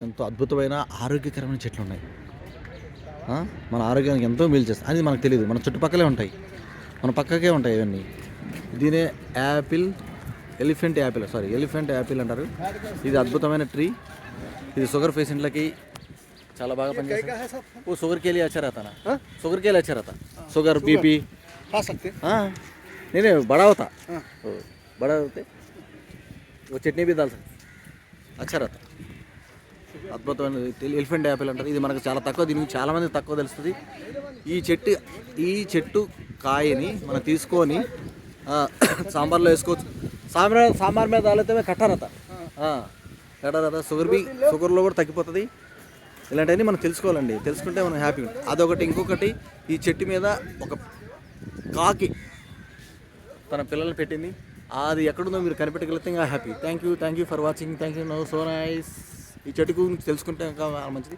ఎంతో అద్భుతమైన ఆరోగ్యకరమైన చెట్లు ఉన్నాయి. మన ఆరోగ్యానికి ఎంతో మేలు చేస్తాయి. అది మనకు తెలియదు. మన చుట్టుపక్కలే ఉంటాయి. మన పక్కకే ఉంటాయి ఇవన్నీ. దీనే యాపిల్, ఎలిఫెంట్ యాపిల్ అంటారు. ఇది అద్భుతమైన ట్రీ. ఇది షుగర్ పేషెంట్లకి చాలా బాగా పనిచేస్తుంది. ఓ షుగర్ के लिए अच्छा रहता ना, शुगर के लिए अच्छा रहता, शुगर बीपी खा सकते। हाँ नहीं नहीं बड़ा होता, बड़ा होते वो चटनी भी डाल सकते, अच्छा रहता. అద్భుతమైన ఎలిఫెంట్ యాపిల్ అంటారు. ఇది మనకు చాలా తక్కువ, దీనికి చాలా మంది తక్కువ తెలుస్తుంది. ఈ చెట్టు కాయని మనం తీసుకొని సాంబార్లో వేసుకోవచ్చు. సాంబార్ మీద దాలైతే కట్టారత షుగర్లో కూడా తగ్గిపోతుంది. ఇలాంటివన్నీ మనం తెలుసుకోవాలండి. తెలుసుకుంటే మనం హ్యాపీ ఉంటుంది. అదొకటి. ఇంకొకటి, ఈ చెట్టు మీద ఒక కాకి తన పిల్లల్ని పెట్టింది. అది ఎక్కడుందో మీరు కనిపెట్టగలిగితే ఇంకా happy. Thank you for watching. Thank you. No so nice. ఈ చెట్టు గురించి తెలుసుకుంటే ఇంకా మంచిది.